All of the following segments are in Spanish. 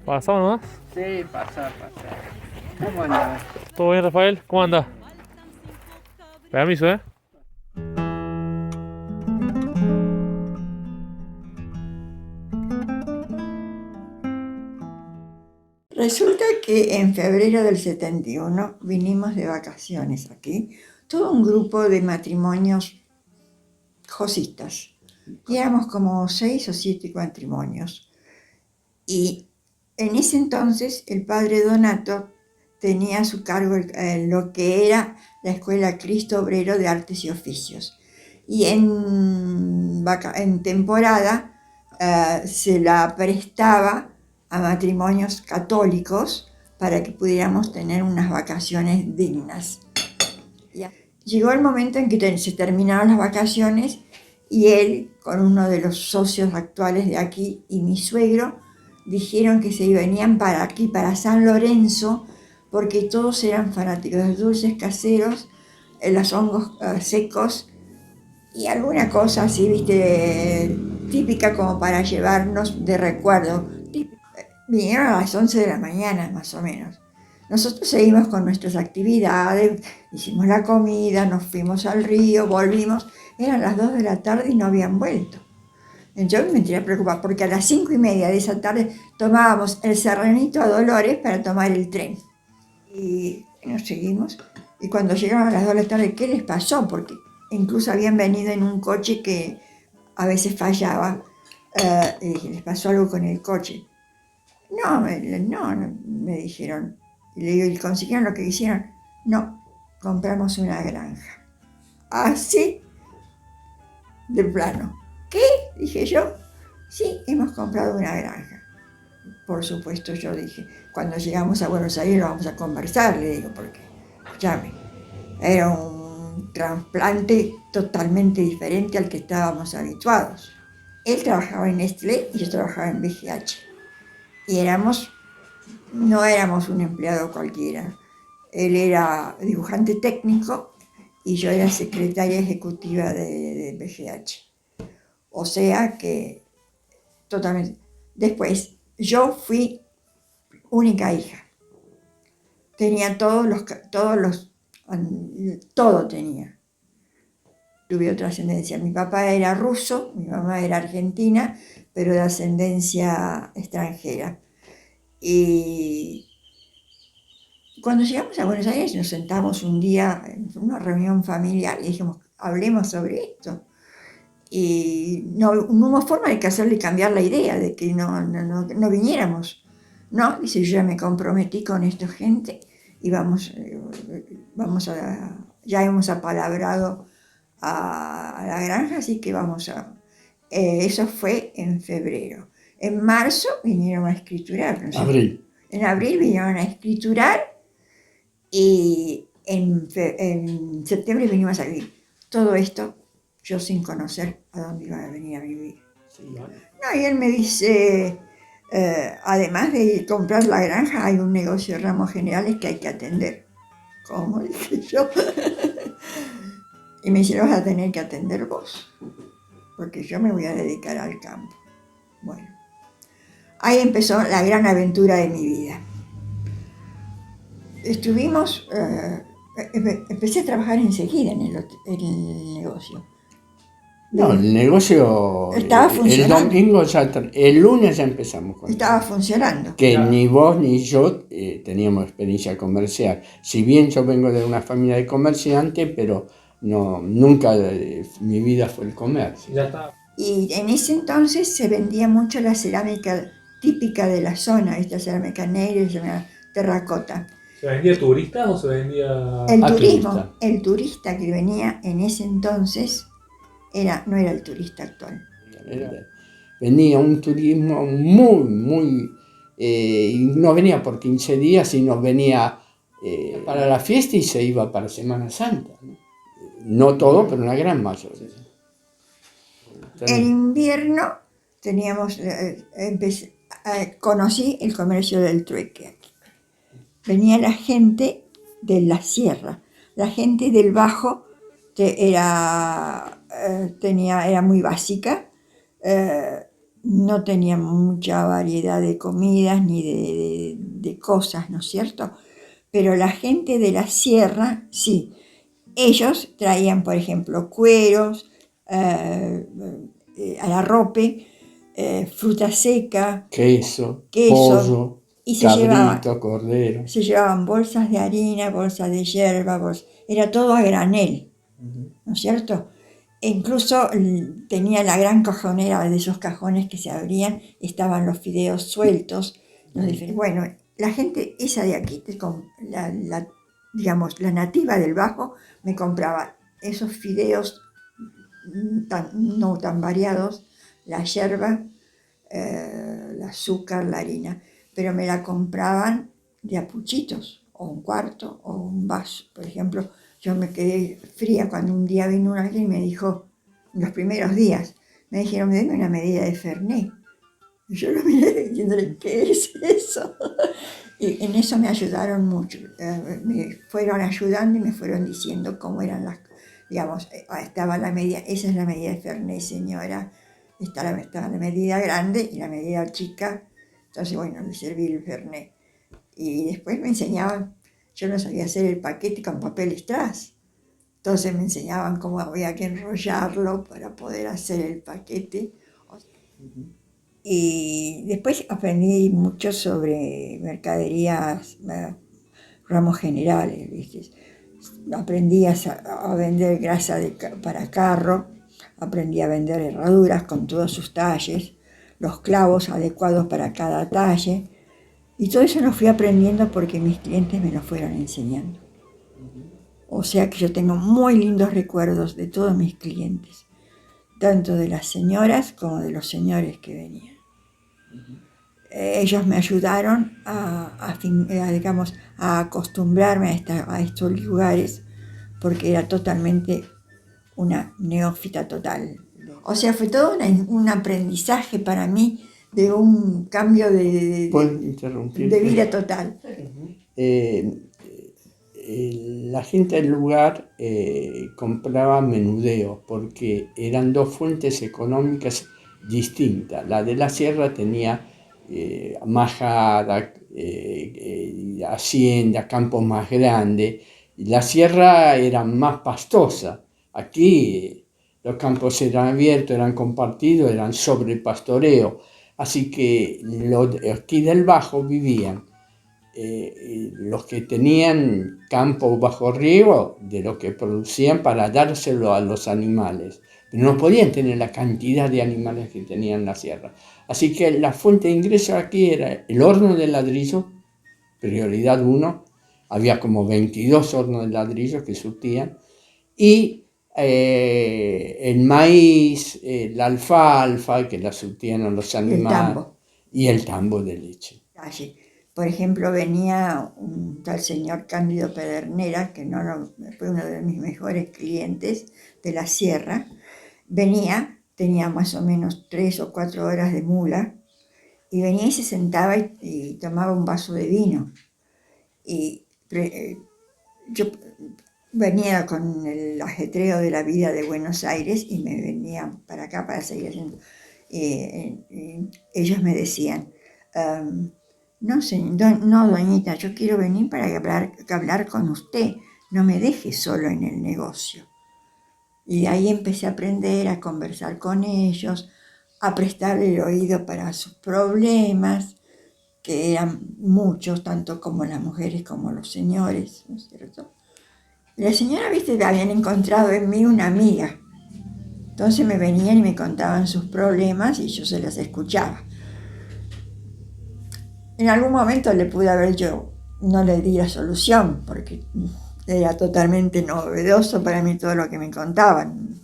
¿Pasamos nomás? Sí, pasa. ¿Cómo andas? ¿Todo bien, Rafael? ¿Cómo anda? Permiso, ¿eh? Resulta que en febrero del 71 vinimos de vacaciones aquí, todo un grupo de matrimonios josistas. Y éramos como 6 o 7 matrimonios. Y en ese entonces el padre Donato tenía a su cargo lo que era la Escuela Cristo Obrero de Artes y Oficios. Y en temporada se la prestaba a matrimonios católicos para que pudiéramos tener unas vacaciones dignas. Llegó el momento en que se terminaron las vacaciones y él, con uno de los socios actuales de aquí y mi suegro, dijeron que se venían para aquí, para San Lorenzo, porque todos eran fanáticos de los dulces caseros, los hongos secos y alguna cosa así, viste, típica como para llevarnos de recuerdo. Vinieron a las 11 de la mañana, más o menos. Nosotros seguimos con nuestras actividades, hicimos la comida, nos fuimos al río, volvimos. Eran las 2 de la tarde y no habían vuelto. Yo me entré preocupada porque a las 5:30 de esa tarde tomábamos el Serranito a Dolores para tomar el tren. Y nos seguimos. Y cuando llegaron a las 2 de la tarde, ¿qué les pasó? Porque incluso habían venido en un coche que a veces fallaba. Y dije, ¿les pasó algo con el coche? No, me dijeron. Y le digo, ¿y consiguieron lo que quisieron? No, compramos una granja. Así de plano. ¿Qué? Dije yo. Sí, hemos comprado una granja. Por supuesto, yo dije, cuando llegamos a Buenos Aires lo vamos a conversar, le digo, porque, escúchame, era un trasplante totalmente diferente al que estábamos habituados. Él trabajaba en Nestlé y yo trabajaba en BGH. Y no éramos un empleado cualquiera. Él era dibujante técnico y yo era secretaria ejecutiva de BGH. O sea que totalmente. Después, yo fui única hija. Tenía todo tenía. Tuve otra ascendencia. Mi papá era ruso, mi mamá era argentina, pero de ascendencia extranjera. Y cuando llegamos a Buenos Aires nos sentamos un día en una reunión familiar y dijimos, hablemos sobre esto. Y no hubo forma de hacerle cambiar la idea de que no viniéramos. No, dice, yo ya me comprometí con esta gente y ya hemos apalabrado a la granja, así que vamos a... eso fue en febrero. En marzo vinieron a escriturar. ¿No? En abril vinieron a escriturar y en septiembre vinimos a vivir. Todo esto yo sin conocer a dónde iba a venir a vivir. Sí. No, y él me dice, además de comprar la granja, hay un negocio de ramos generales que hay que atender. ¿Cómo? Dije yo. Y me dice, lo vas a tener que atender vos, porque yo me voy a dedicar al campo. Bueno, ahí empezó la gran aventura de mi vida. Empecé a trabajar enseguida en el negocio. No, el negocio estaba funcionando. El lunes ya empezamos con estaba funcionando. Que claro. Ni vos ni yo teníamos experiencia comercial. Si bien yo vengo de una familia de comerciantes, pero nunca mi vida fue el comercio. Ya está. Y en ese entonces se vendía mucho la cerámica típica de la zona, esta cerámica negra, cerámica terracota. ¿Se vendía turistas o se vendía el turista que venía en ese entonces no era el turista actual. Venía un turismo muy, no venía por 15 días, sino venía para la fiesta y se iba para Semana Santa. No todo, pero una gran mayoría. En invierno conocí el comercio del trueque aquí. Venía la gente de la sierra, la gente del bajo era muy básica, no tenían mucha variedad de comidas ni de cosas, ¿no es cierto? Pero la gente de la sierra, sí. Ellos traían, por ejemplo, cueros, alarrope, fruta seca, Queso, queso, pollo, y cabrito, cordero. se llevaban bolsas de harina, bolsas de yerba, era todo a granel, ¿no es cierto? E incluso tenía la gran cajonera de esos cajones que se abrían, estaban los fideos sueltos, bueno, la gente esa de aquí, digamos, la nativa del Bajo, me compraba esos fideos no tan variados, la yerba, el azúcar, la harina, pero me la compraban de a puchitos, o un cuarto, o un vaso. Por ejemplo, yo me quedé fría cuando un día vino alguien y me dijo, los primeros días, me dijeron, denme una medida de Fernet. Y yo lo miré diciéndole, ¿qué es eso? Y en eso me ayudaron mucho, me fueron ayudando y me fueron diciendo cómo eran digamos, estaba la medida, esa es la medida de Fernet, señora, estaba la medida grande y la medida chica, entonces bueno, le serví el Fernet. Y después me enseñaban, yo no sabía hacer el paquete con papel strass, entonces me enseñaban cómo había que enrollarlo para poder hacer el paquete. Y después aprendí mucho sobre mercaderías, ramos generales, ¿viste? Aprendí a vender grasa para carro, aprendí a vender herraduras con todos sus talles, los clavos adecuados para cada talle, y todo eso lo fui aprendiendo porque mis clientes me lo fueron enseñando. O sea que yo tengo muy lindos recuerdos de todos mis clientes, tanto de las señoras como de los señores que venían. Ellos me ayudaron digamos, a acostumbrarme a estos lugares, porque era totalmente una neófita total. O sea, fue todo un aprendizaje para mí de un cambio de vida total. La gente del lugar compraba menudeo porque eran dos fuentes económicas distintas. La de la sierra tenía majada, hacienda, campos más grandes. La sierra era más pastosa. Aquí los campos eran abiertos, eran compartidos, eran sobre pastoreo. Así que los aquí del Bajo vivían los que tenían campo bajo riego de lo que producían para dárselo a los animales. Pero no podían tener la cantidad de animales que tenían en la sierra. Así que la fuente de ingreso aquí era el horno de ladrillo, prioridad 1, había como 22 hornos de ladrillo que surtían, y el maíz, la alfalfa que la surtían a los animales, y el tambo de leche. Por ejemplo, venía un tal señor Cándido Pedernera, que fue uno de mis mejores clientes de la sierra. Tenía más o menos 3 o 4 horas de mula, y venía y se sentaba y tomaba un vaso de vino. Y yo venía con el ajetreo de la vida de Buenos Aires y me venía para acá para seguir haciendo. Ellos me decían, no, doñita, yo quiero venir para hablar con usted, no me deje solo en el negocio. Y ahí empecé a aprender a conversar con ellos, a prestarle el oído para sus problemas, que eran muchos, tanto como las mujeres como los señores, ¿no es cierto? La señora, viste, habían encontrado en mí una amiga. Entonces me venían y me contaban sus problemas y yo se las escuchaba. En algún momento no le di la solución, porque era totalmente novedoso para mí todo lo que me contaban.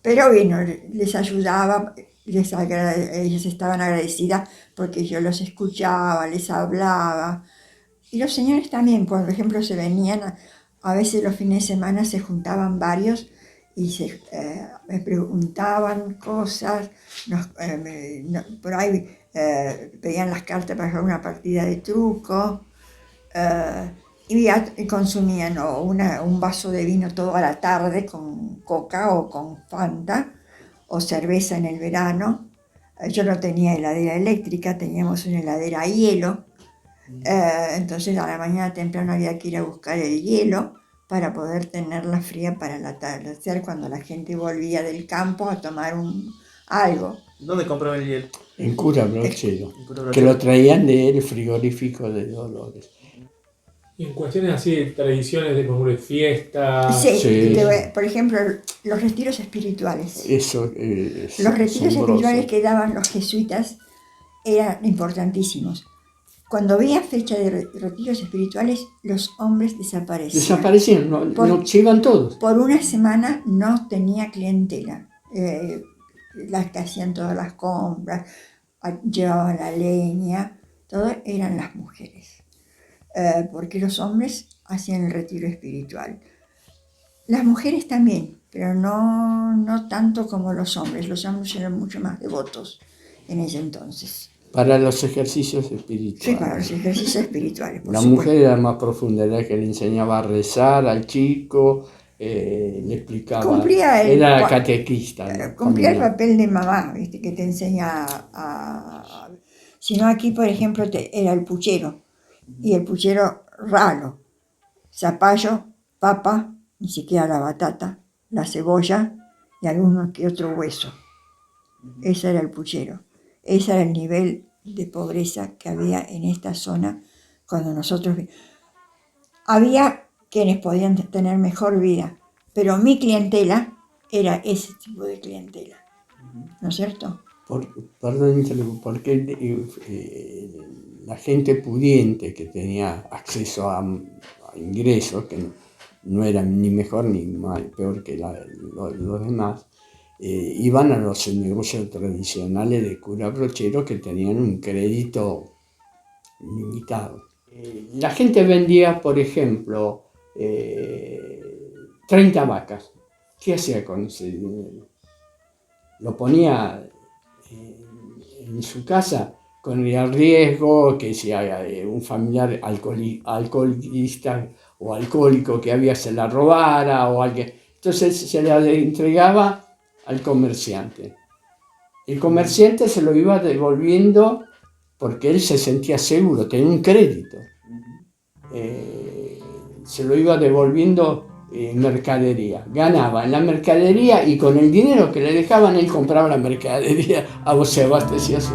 Pero bueno, les ayudaba, ellas estaban agradecidas porque yo los escuchaba, les hablaba. Y los señores también, por ejemplo, se venían, a veces los fines de semana se juntaban varios y me preguntaban cosas, por ahí pedían las cartas para jugar una partida de truco, y consumían un vaso de vino toda la tarde con coca o con Fanta o cerveza en el verano, Yo no tenía heladera eléctrica, teníamos una heladera a hielo. Entonces a la mañana temprano había que ir a buscar el hielo para poder tenerla fría para el atardecer cuando la gente volvía del campo a tomar algo. ¿Dónde compraban el hielo? En Cura Brochero, En Cura Brochero. que lo traían del frigorífico de Dolores. Y en cuestiones así de tradiciones de, por ejemplo, de fiestas. Sí. Por ejemplo, los retiros espirituales. Eso es Los retiros asombroso. espirituales que daban los jesuitas eran importantísimos. Cuando había fecha de retiros espirituales, los hombres desaparecían. Desaparecían, no, se iban todos. Por una semana no tenía clientela. Las que hacían todas las compras, llevaban la leña, todo eran las mujeres. Porque los hombres hacían el retiro espiritual. Las mujeres también, pero no tanto como los hombres. Los hombres eran mucho más devotos en ese entonces. Para los ejercicios espirituales. Sí, para los ejercicios espirituales. La mujer era más profunda, era que le enseñaba a rezar al chico, le explicaba. Era catequista. Cumplía el papel de mamá, ¿viste? Que te enseña a. Si no, aquí, por ejemplo, era el puchero. Y el puchero ralo. Zapallo, papa, ni siquiera la batata, la cebolla y alguno que otro hueso. Ese era el puchero. Ese era el nivel de pobreza que había en esta zona cuando nosotros... Había quienes podían tener mejor vida, pero mi clientela era ese tipo de clientela, ¿no es cierto? Perdón, porque la gente pudiente que tenía acceso a ingresos, que no eran ni mejor ni peor que los demás, iban a los negocios tradicionales de Cura Brochero que tenían un crédito limitado. La gente vendía, por ejemplo, 30 vacas. ¿Qué hacía con ese dinero? Lo ponía en su casa con el riesgo que si un familiar alcoholista o alcohólico que había se la robara o alguien. Entonces se la entregaba al comerciante. El comerciante se lo iba devolviendo porque él se sentía seguro, tenía un crédito. Se lo iba devolviendo en mercadería. Ganaba en la mercadería y con el dinero que le dejaban él compraba la mercadería, se abastecía su